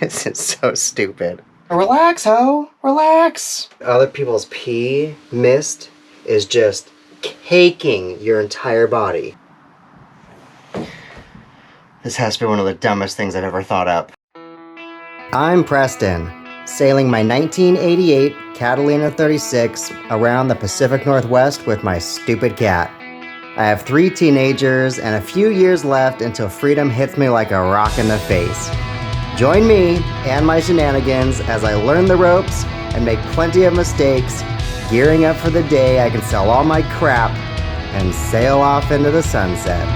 This is so stupid. Relax, ho. Relax. Other people's pee mist is just caking your entire body. This has to be one of the dumbest things I've ever thought up. I'm Preston, sailing my 1988 Catalina 36 around the Pacific Northwest with my stupid cat. I have 3 teenagers and a few years left until freedom hits me like a rock in the face. Join me and my shenanigans as I learn the ropes and make plenty of mistakes, gearing up for the day I can sell all my crap and sail off into the sunset.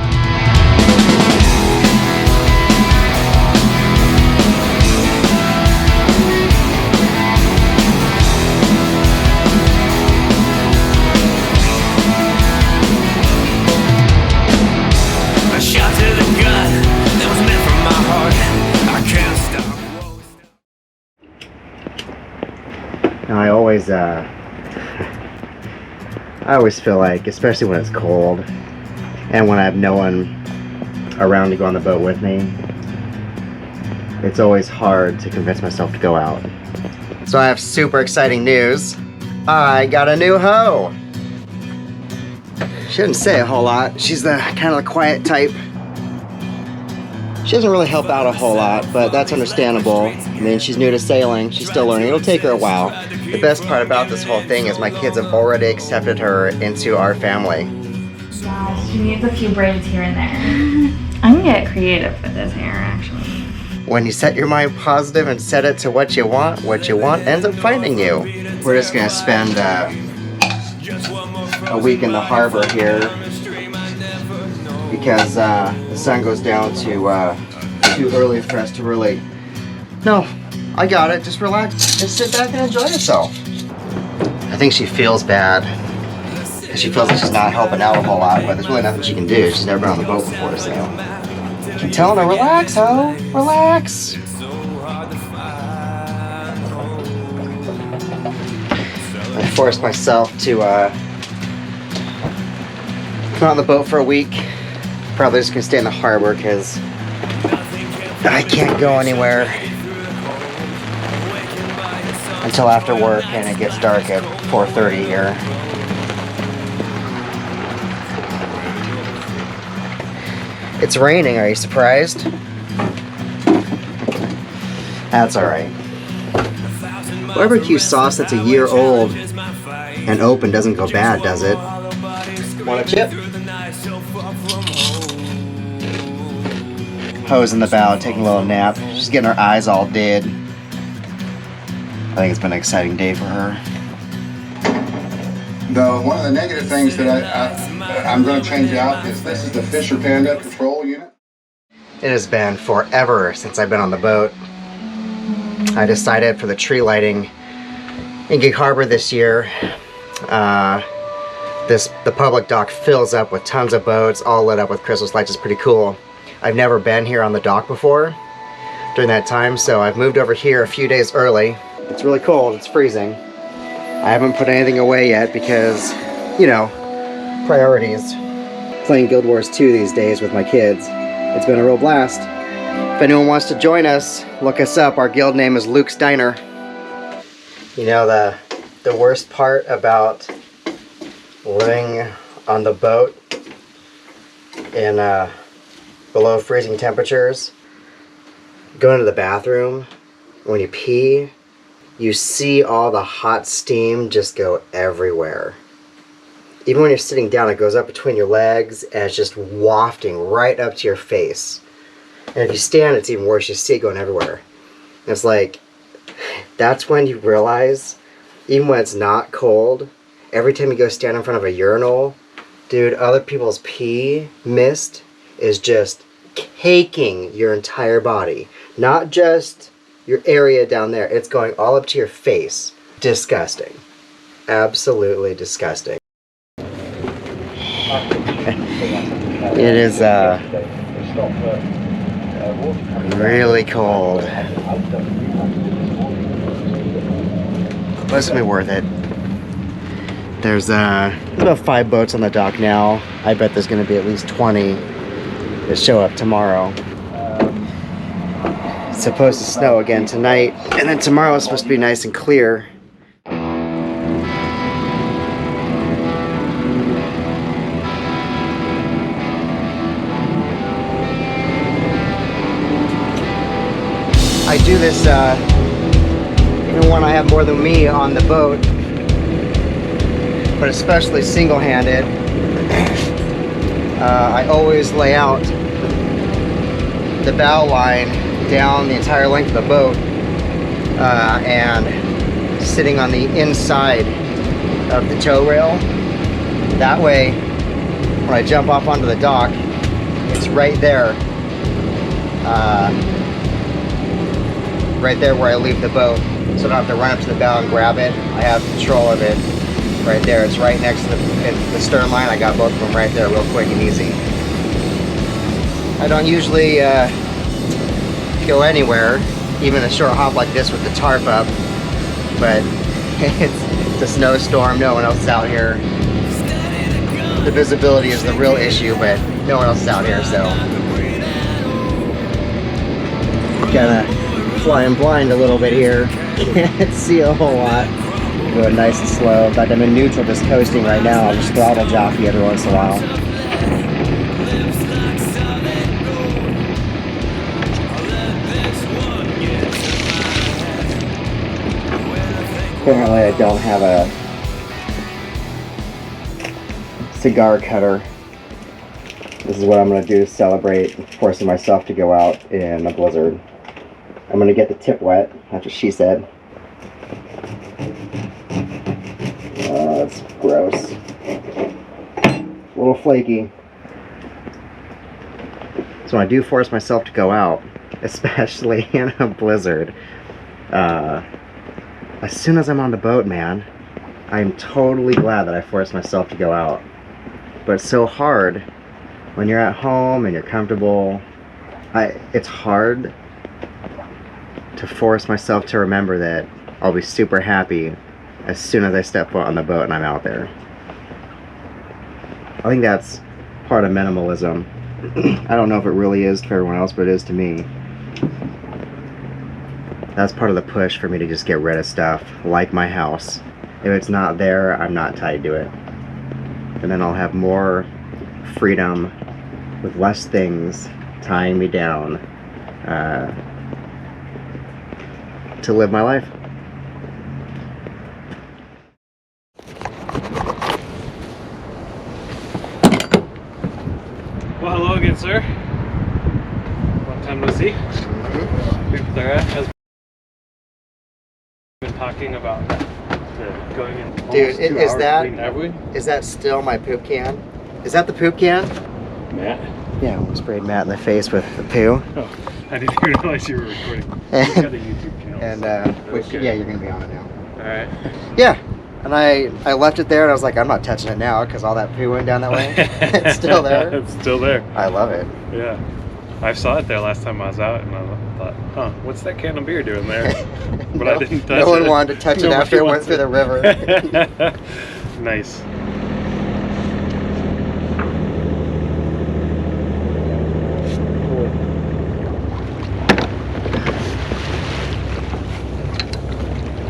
Now I always feel like, especially when it's cold and when I have no one around to go on the boat with me, it's always hard to convince myself to go out. So I have super exciting news. I got a new hoe. She doesn't say a whole lot. She's the kind of the quiet type. She doesn't really help out a whole lot, but that's understandable. I mean, she's new to sailing. She's still learning. It'll take her a while. The best part about this whole thing is my kids have already accepted her into our family. Yeah, she needs a few braids here and there. I'm gonna get creative with this hair, actually. When you set your mind positive and set it to what you want ends up finding you. We're just gonna spend a week in the harbor here because the sun goes down too early for us to really... No, I got it. Just relax. Just sit back and enjoy yourself. I think she feels bad. She feels like she's not helping out a whole lot, but there's really nothing she can do. She's never been on the boat before, so... Keep telling her, relax, ho. Relax. I forced myself to come out on the boat for a week. Probably just gonna stay in the harbor because I can't go anywhere until after work, and it gets dark at 4:30 here. It's raining, are you surprised? That's alright. Barbecue sauce that's a year old and open doesn't go bad, does it? Want a chip? Ho's in the bow, taking a little nap. She's getting her eyes all dead. I think it's been an exciting day for her. One of the negative things that I'm going to change out is this is the Fisher Panda control unit. It has been forever since I've been on the boat. I decided for the tree lighting in Gig Harbor this year, the public dock fills up with tons of boats, all lit up with Christmas lights. It's pretty cool. I've never been here on the dock before during that time, so I've moved over here a few days early. It's really cold, it's freezing. I haven't put anything away yet because, you know, priorities. Playing Guild Wars 2 these days with my kids. It's been a real blast. If anyone wants to join us, look us up. Our guild name is Luke's Diner. You know, the worst part about living on the boat in below freezing temperatures, going to the bathroom, when you pee, you see all the hot steam just go everywhere. Even when you're sitting down, it goes up between your legs and it's just wafting right up to your face. And if you stand, it's even worse. You see it going everywhere. And it's like, that's when you realize, even when it's not cold, every time you go stand in front of a urinal, dude, other people's pee mist is just caking your entire body. Not just your area down there. It's going all up to your face. Disgusting. Absolutely disgusting. It is really cold. But it's gonna be worth it. There's about 5 boats on the dock now. I bet there's gonna be at least 20 that show up tomorrow. It's supposed to snow again tonight, and then tomorrow is supposed to be nice and clear. I do this even when I have more than me on the boat, but especially single-handed. I always lay out the bow line down the entire length of the boat and sitting on the inside of the tow rail. That way, when I jump off onto the dock, it's right there. Right there where I leave the boat, so I don't have to run up to the bow and grab it. I have control of it right there. It's right next to the stern line. I got both of them right there real quick and easy. I don't usually go anywhere, even a short hop like this with the tarp up, but it's a snowstorm, no one else is out here. The visibility is the real issue, but no one else is out here, so kinda flying blind a little bit here. Can't see a whole lot. Going nice and slow. In fact, I'm in neutral, just coasting right now. I'll just throttle jockey every once in a while. Apparently I don't have a cigar cutter. This is what I'm going to do to celebrate forcing myself to go out in a blizzard. I'm going to get the tip wet. That's what she said. That's gross. A little flaky. So when I do force myself to go out, especially in a blizzard, as soon as I'm on the boat, man, I'm totally glad that I forced myself to go out. But it's so hard when you're at home and you're comfortable. It's hard to force myself to remember that I'll be super happy as soon as I step foot on the boat and I'm out there. I think that's part of minimalism. I don't know if it really is for everyone else, but it is to me. That's part of the push for me to just get rid of stuff, like my house. If it's not there, I'm not tied to it. And then I'll have more freedom with less things tying me down to live my life. Well, hello again, sir. Long time no see. Clara has been talking about going in. Dude, is that still my poop can? Is that the poop can? Matt? Yeah, we sprayed Matt in the face with the poo. Oh, I didn't even realize you were recording. You got a YouTube channel. And which, Okay. yeah, you're gonna be on it now. All right. Yeah, and I left it there, and I was like, I'm not touching it now because all that poo went down that way. It's still there. It's still there. I love it. Yeah. I saw it there last time I was out, and I thought, huh, what's that can of beer doing there? But No, I didn't touch it. no one wanted to touch it Nobody after it went wants through the river. Nice.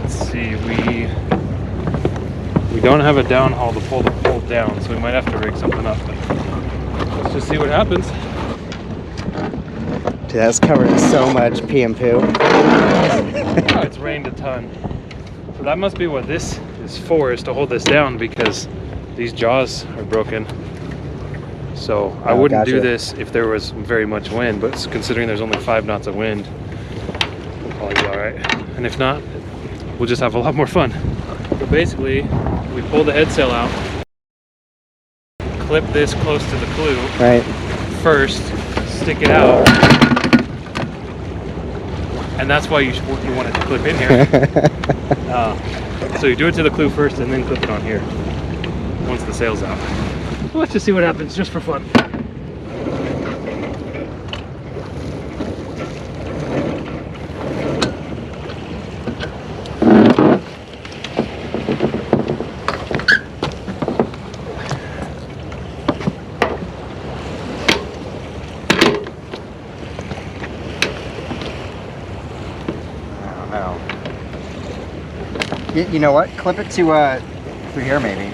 Let's see, we don't have a downhaul to pull the pole down, so we might have to rig something up. But let's just see what happens. Dude, that's covered in so much pee and poo. Oh, it's rained a ton. So that must be what this is for, is to hold this down, because these jaws are broken. So I wouldn't do this if there was very much wind, but considering there's only 5 knots of wind, we'll probably be all right. And if not, we'll just have a lot more fun. So basically, we pull the head sail out, clip this close to the clew. Right. First, stick it out. And that's why you want it to clip in here. So you do it to the clew first and then clip it on here once the sail's out. Well, let's just see what happens, just for fun. Oh. You know what? Clip it to through here maybe.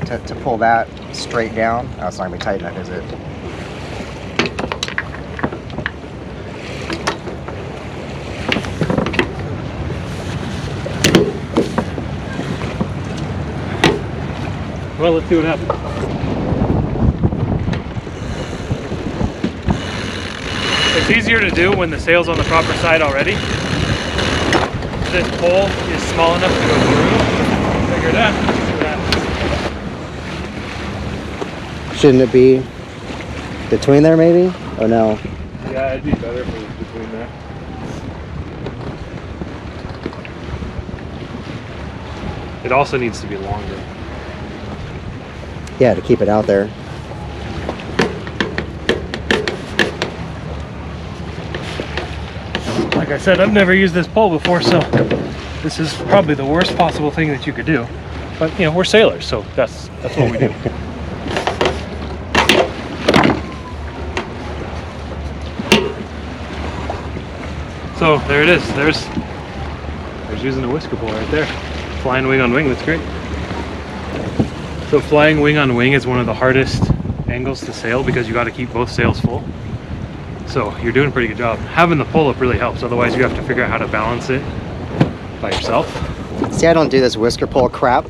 To pull that straight down. Oh, it's not gonna be tight enough, is it? Well, let's see what happens. It's easier to do when the sail's on the proper side already. This pole is small enough to go through. Figure it out. See what happens. Shouldn't it be between there maybe? Or no? Yeah, it'd be better if it was between there. It also needs to be longer. Yeah, to keep it out there. Like I said, I've never used this pole before, so this is probably the worst possible thing that you could do. But you know, we're sailors, so that's what we do. So there it is. There's using a whisker pole right there. Flying wing on wing, that's great. So flying wing on wing is one of the hardest angles to sail because you got to keep both sails full. So you're doing a pretty good job. Having the pole up really helps, otherwise you have to figure out how to balance it by yourself. See, I don't do this whisker pole crap.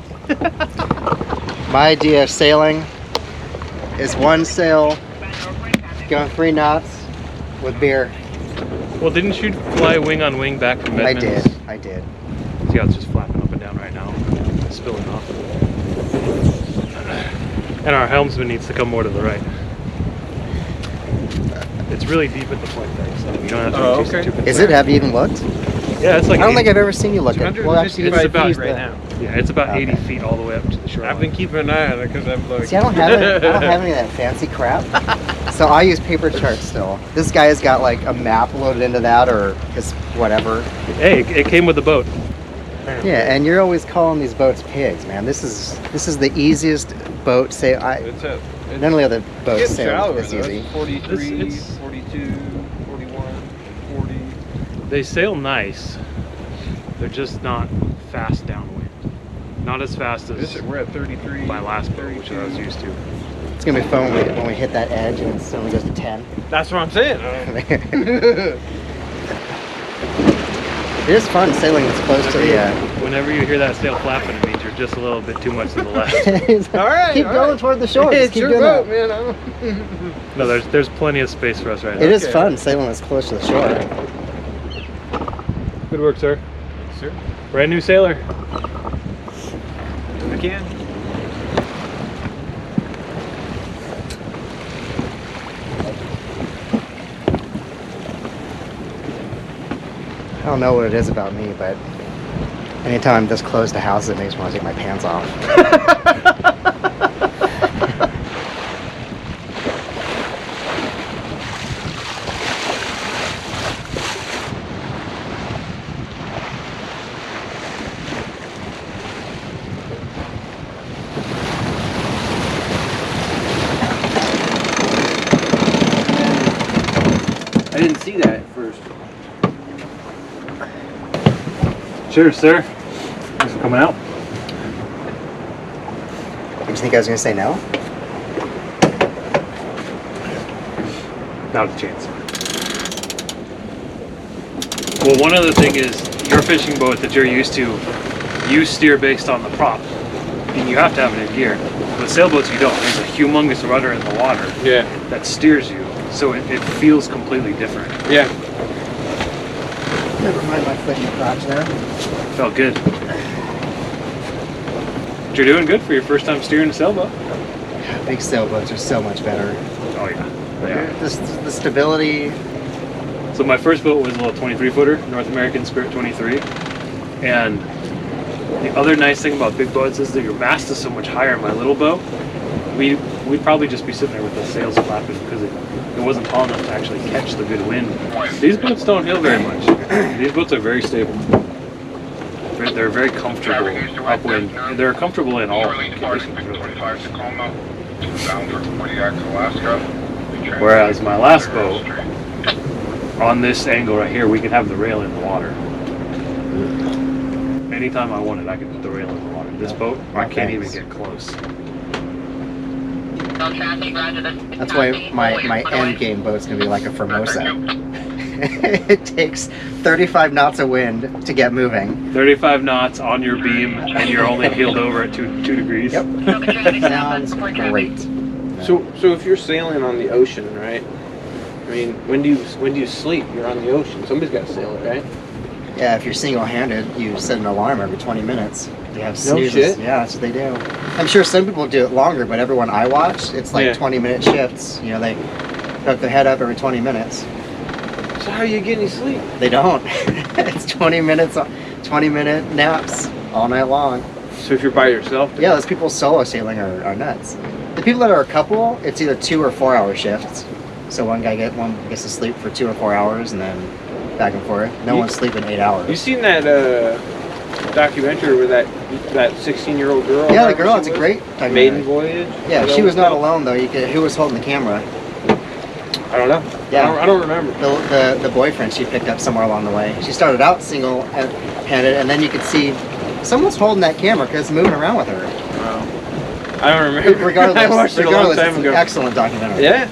My idea of sailing is one sail going 3 knots with beer. Well, didn't you fly wing on wing back from Edmonds? I did. See how it's just flapping up and down right now, spilling off. And our helmsman needs to come more to the right. It's really deep at the point there, so you don't have to reduce it too much. Is it? Have you even looked? Yeah, it's like I don't think I've ever seen you look at it. Well, actually, it's about right now. Yeah, it's about 80 feet all the way up to the shoreline. I've been keeping an eye on it because I'm like. See, I don't have any of that fancy crap. So I use paper charts still. This guy has got like a map loaded into that, or his whatever. Hey, it came with the boat. Yeah, and you're always calling these boats pigs, man. This is the easiest boat sail. None of the other boats sail this easy. 43, 42, 41, 40. They sail nice. They're just not fast downwind. Not as fast as We're at 33. my last boat, which I was used to. It's gonna be fun when we hit that edge and it only goes to 10. That's what I'm saying. It is fun sailing this close to the. Whenever you hear that sail flapping, it means you're just a little bit too much to the left. All right. Keep going toward the shore. Just It's keep your doing boat, that. man. No, there's plenty of space for us right now. It is fun sailing this close to the shore. Good work, sir. Sir, Brand new sailor. we can. I don't know what it is about me, but anytime I'm this close to houses, it makes me want to take my pants off. I didn't see that at first. Cheers, sir. Thanks for coming out. Did you think I was going to say no? Not a chance. Well, one other thing is your fishing boat that you're used to, you steer based on the prop, and you have to have it in gear. With sailboats, you don't. There's a humongous rudder in the water that steers you, so it feels completely different. Yeah. Never mind my foot in the crotch there. Felt good. But you're doing good for your first time steering a sailboat. Big sailboats are so much better. Oh yeah, they are. The stability. So my first boat was a little 23-footer, North American Spirit 23. And the other nice thing about big boats is that your mast is so much higher. My little boat, we'd probably just be sitting there with the sails flapping because it wasn't tall enough to actually catch the good wind. These boats don't hill very much. These boats are very stable. They're very comfortable upwind. They're comfortable in all conditions, really. Whereas my last boat, on this angle right here, we could have the rail in the water. Anytime I wanted, I could put the rail in the water. This boat, I can't even get close. That's why my Endgame boat's gonna be like a Formosa. It takes 35 knots of wind to get moving. 35 knots on your beam, and you're only heeled over at 2 degrees. Yep. Sounds great. So if you're sailing on the ocean, right? I mean, when do you sleep? You're on the ocean. Somebody's got to sail it, right? Yeah, if you're single-handed, you set an alarm every 20 minutes. You have No snoozes. shit. Yeah, that's what they do. I'm sure some people do it longer, but everyone I watch, it's like Yeah. 20-minute shifts. You know, they hook their head up every 20 minutes. So how do you get any sleep? They don't. It's 20-minute naps all night long. So if you're by yourself, Yeah, those people solo sailing are nuts. The people that are a couple, it's either 2 or 4 hour shifts. So one gets to sleep for 2 or 4 hours and then back and forth. No one's sleeping 8 hours. you seen that documentary with that 16-year-old girl? Yeah, the girl. It's a great documentary. Maiden Voyage. Yeah, she was not alone though. Who was holding the camera? I don't know. Yeah. I don't remember. The boyfriend she picked up somewhere along the way. She started out single-handed, and then you could see someone's holding that camera because it's moving around with her. Wow. I don't remember. Regardless, I watched it a long time it's an ago. excellent documentary. Yeah.